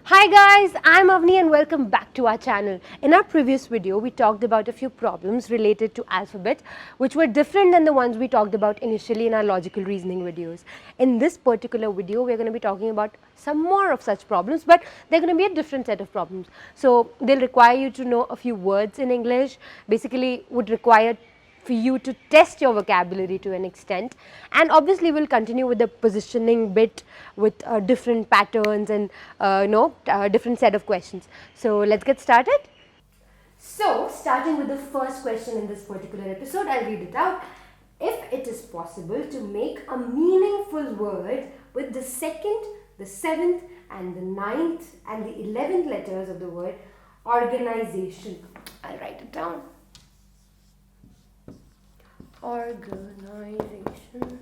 Hi guys, I'm Avni and welcome back to our channel. In our previous video, we talked about a few problems related to alphabet which were different than the ones we talked about initially in our logical reasoning videos. In this particular video, we're going to be talking about some more of such problems, but they're going to be a different set of problems. So they'll require you to know a few words in English, basically would require for you to test your vocabulary to an extent, and obviously we'll continue with the positioning bit with different patterns and different set of questions. So let's get started. So starting with the first question in this particular episode, I'll read it out. If it is possible to make a meaningful word with the second, the seventh and the ninth and the 11th letters of the word organization. I'll write it down. Organization.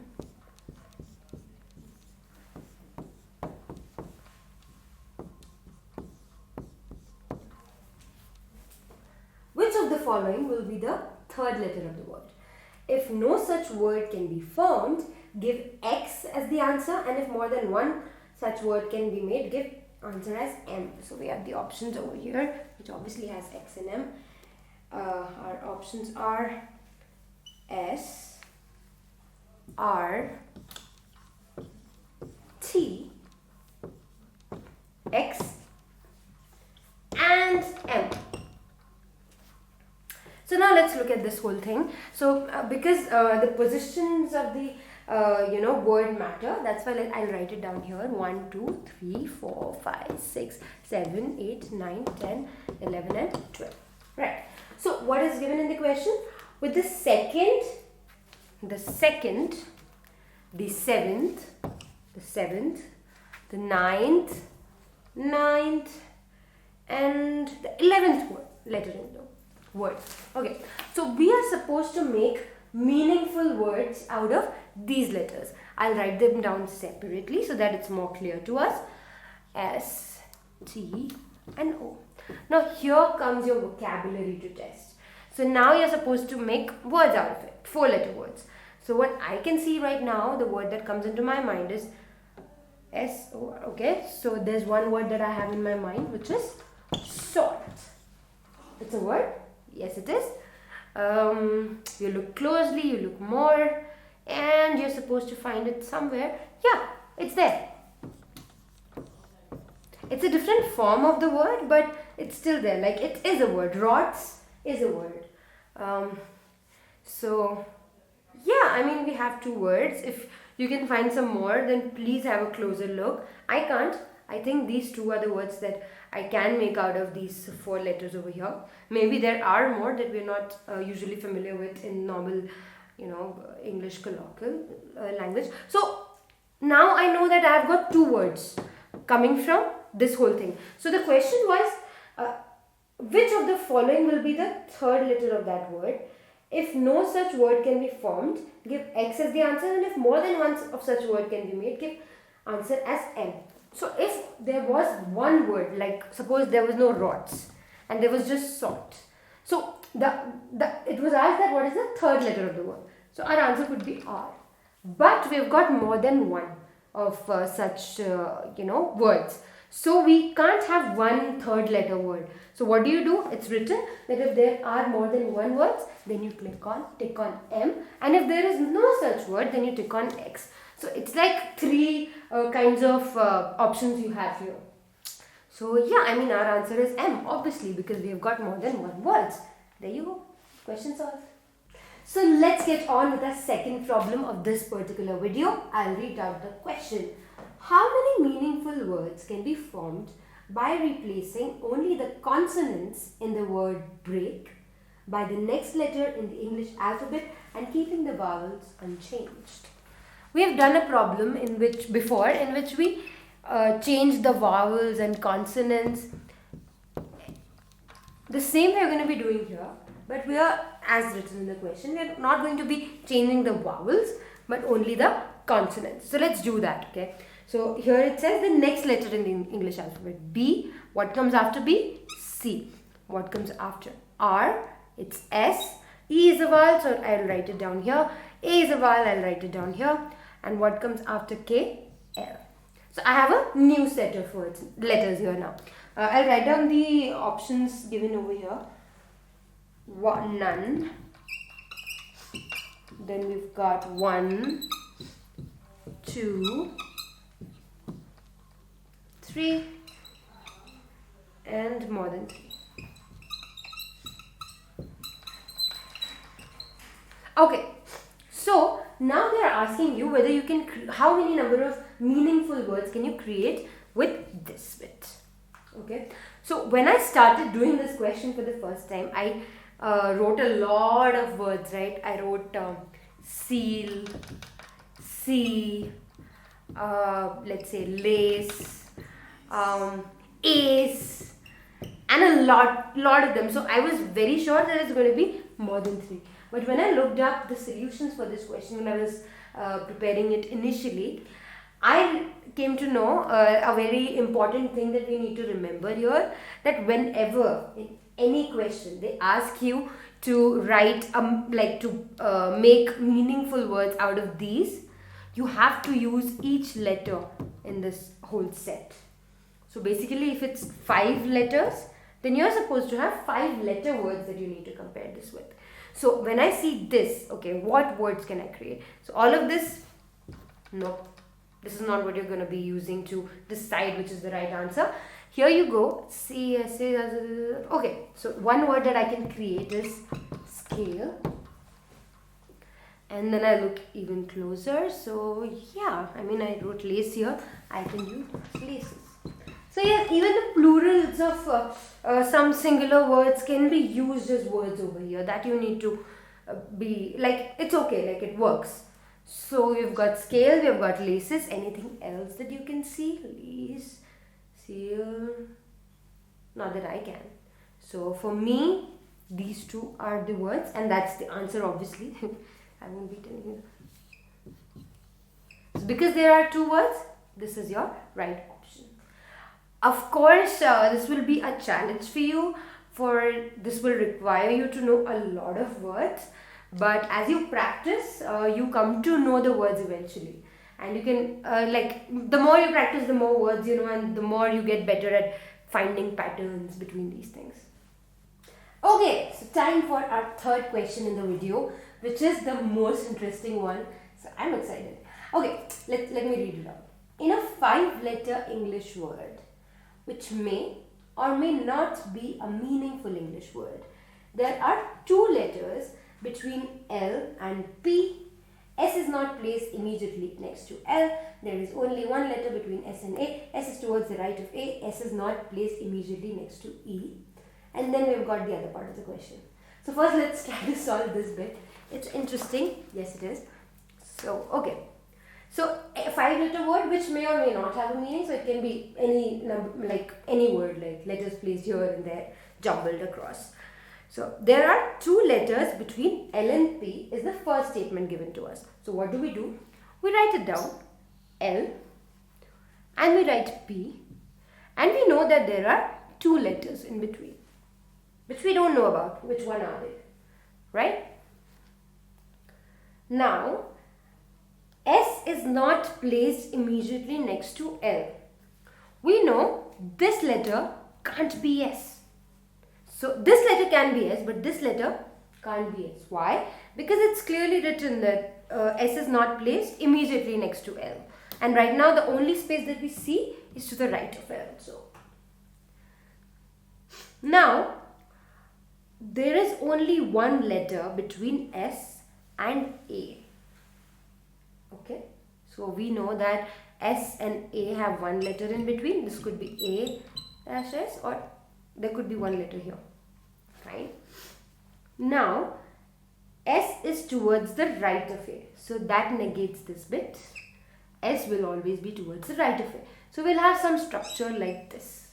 Which of the following will be the third letter of the word? If no such word can be formed, give X as the answer, and if more than one such word can be made, give answer as M. So we have the options over here, which obviously has X and M. Our options are S, R, T, X and M. So now let's look at this whole thing. So because the positions of the word matter, that's why I'll write it down here. 1, 2, 3, 4, 5, 6, 7, 8, 9, 10, 11 and 12. Right. So what is given in the question? With the second, the seventh, the ninth, and the 11th letter in the word. Okay, so we are supposed to make meaningful words out of these letters. I'll write them down separately so that it's more clear to us. S, T and O. Now here comes your vocabulary to test. So now you're supposed to make words out of it, 4-letter words. So what I can see right now, the word that comes into my mind is S-O. Okay, so there's one word that I have in my mind, which is salt. It's a word? Yes, it is. You look closely, you look more, and you're supposed to find it somewhere. Yeah, it's there. It's a different form of the word, but it's still there. Like, it is a word. Rots is a word. So yeah, I mean, we have 2 words. If you can find some more, then please have a closer look. I can't. I think these 2 are the words that I can make out of these 4 letters over here. Maybe there are more that we're not usually familiar with in normal, English colloquial language. So now I know that I've got 2 words coming from this whole thing. So the question was, which of the following will be the third letter of that word? If no such word can be formed, give X as the answer, and if more than one of such word can be made, give answer as M. So if there was one word, like suppose there was no rots and there was just salt. So it was asked that what is the third letter of the word. So our answer could be R. But we've got more than one of such words. So we can't have one third letter word. So what do? It's written that if there are more than one words, then you tick on M, and if there is no such word, then you tick on X. So it's like 3 kinds of options you have here. So yeah, I mean, our answer is M, obviously, because we have got more than one words. There you go. Question solved. So let's get on with our second problem of this particular video. I'll read out the question. How many meaningful words can be formed by replacing only the consonants in the word break by the next letter in the English alphabet and keeping the vowels unchanged? We have done a problem in which we changed the vowels and consonants. The same we are going to be doing here, but we are, as written in the question, we are not going to be changing the vowels but only the consonants. So let's do that, okay? So here it says the next letter in the English alphabet. B. What comes after B? C. What comes after R? It's S. E is a vowel, so I'll write it down here. A is a vowel, I'll write it down here. And what comes after K? L. So I have a new set of letters here now. I'll write down the options given over here. None. Then we've got 1, 2, 3, and more than 3. Okay, so now they are asking you whether you can, how many number of meaningful words can you create with this bit. Okay, so when I started doing this question for the first time, I wrote a lot of words, right? I wrote seal, sea, let's say lace, ace, and a lot of them. So I was very sure that it's going to be more than 3. But when I looked up the solutions for this question, when I was preparing it initially, I came to know a very important thing that we need to remember here, that whenever in any question they ask you to write, make meaningful words out of these, you have to use each letter in this whole set. So basically, if it's 5 letters, then you're supposed to have 5 letter words that you need to compare this with. So when I see this, okay, what words can I create? So all of this, no, this is not what you're going to be using to decide which is the right answer. Here you go. See, okay, so one word that I can create is scale. And then I look even closer. So yeah, I mean, I wrote lace here. I can use laces. So yeah, even the plurals of some singular words can be used as words over here. That you need to be, like, it's okay, like it works. So we've got scale, we've got laces. Anything else that you can see? Lace, seal, not that I can. So for me, these 2 are the words, and that's the answer, obviously. I won't be telling you. So because there are 2 words, this is your right option. Of course, this will be a challenge for you, for this will require you to know a lot of words. But as you practice, you come to know the words eventually. And you can, the more you practice, the more words you know, and the more you get better at finding patterns between these things. Okay, so time for our third question in the video, which is the most interesting one. So I'm excited. Okay, let me read it out. In a 5-letter English word, which may or may not be a meaningful English word, there are 2 letters between L and P. S is not placed immediately next to L. There is only 1 letter between S and A. S is towards the right of A. S is not placed immediately next to E. And then we've got the other part of the question. So first let's try to solve this bit. It's interesting. Yes, it is. So, okay. So a 5-letter word which may or may not have a meaning. So it can be any number, like any word, like letters placed here and there, jumbled across. So there are 2 letters between L and P is the first statement given to us. So what do? We write it down, L, and we write P, and we know that there are 2 letters in between, which we don't know about. Which one are they? Right? Now, S is not placed immediately next to L. We know this letter can't be S. So this letter can be S, but this letter can't be S. Why? Because it's clearly written that S is not placed immediately next to L. And right now the only space that we see is to the right of L. So now there is only 1 letter between S and A. Okay. So we know that S and A have 1 letter in between. This could be A dash S, or there could be 1 letter here. Fine. Now, S is towards the right of A. So that negates this bit. S will always be towards the right of A. So we'll have some structure like this.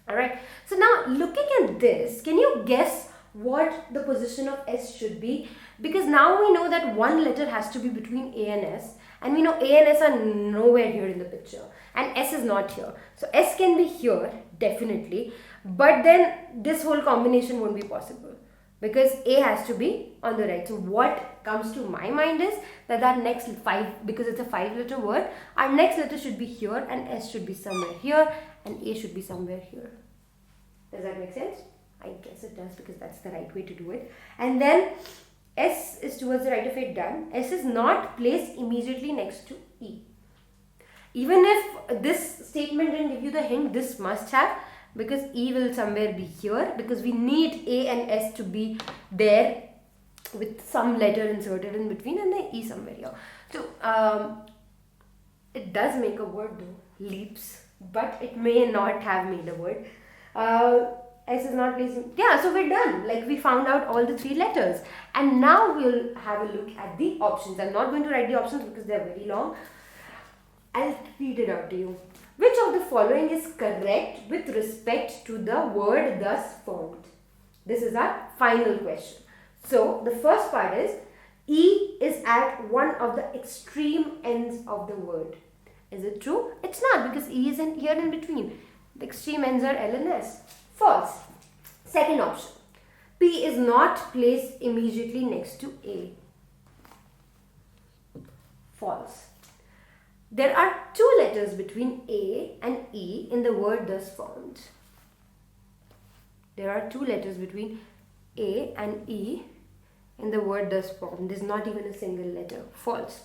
Alright. So now looking at this, can you guess what the position of S should be? Because now we know that 1 letter has to be between A and S. And we know A and S are nowhere here in the picture. And S is not here. So S can be here, definitely. But then this whole combination won't be possible. because A has to be on the right. So what comes to my mind is that our next 5, because it's a 5-letter word, our next letter should be here and S should be somewhere here and A should be somewhere here. Does that make sense? I guess it does, because that's the right way to do it. And then S is towards the right of it, done. S is not placed immediately next to E. Even if this statement didn't give you the hint, this must have, because E will somewhere be here, because we need A and S to be there with some letter inserted in between and then E somewhere here. So it does make a word though, leaps, but it may not have made a word. S is not placed in, yeah, so we're done. Like, we found out all the 3 letters, and now we'll have a look at the options. I'm not going to write the options because they're very long. I'll read it out to you. Which of the following is correct with respect to the word thus formed? This is our final question. So the first part is, E is at one of the extreme ends of the word. Is it true? It's not, because E is here in between. The extreme ends are L and S. False. Second option. P is not placed immediately next to A. False. There are 2 letters between A and E in the word thus formed. There are 2 letters between A and E in the word thus formed. There's not even a single letter. False.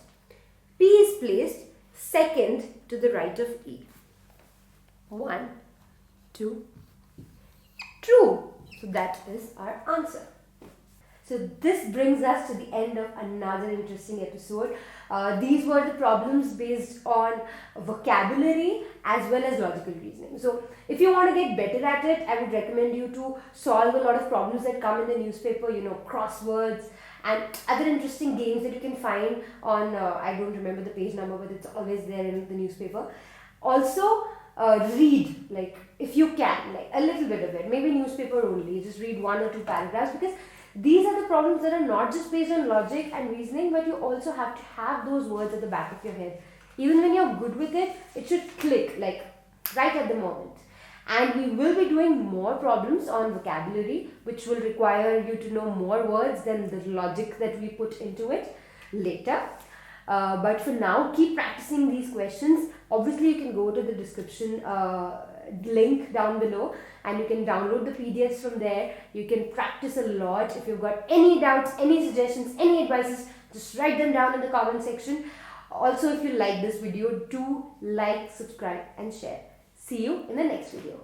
P is placed second to the right of E. 1, 2. True. So that is our answer. So this brings us to the end of another interesting episode. These were the problems based on vocabulary as well as logical reasoning. So if you want to get better at it, I would recommend you to solve a lot of problems that come in the newspaper, crosswords and other interesting games that you can find on, I don't remember the page number, but it's always there in the newspaper. Also, read, like, if you can, like a little bit of it, maybe newspaper only, just read 1 or 2 paragraphs, because these are the problems that are not just based on logic and reasoning, but you also have to have those words at the back of your head. Even when you're good with it, it should click, like right at the moment. And we will be doing more problems on vocabulary, which will require you to know more words than the logic that we put into it later. But for now, keep practicing these questions. Obviously, you can go to the description link down below and you can download the PDFs from there. You can practice a lot. If you've got any doubts, any suggestions, any advices, just write them down in the comment section. Also, if you like this video, do like, subscribe and share. See you in the next video.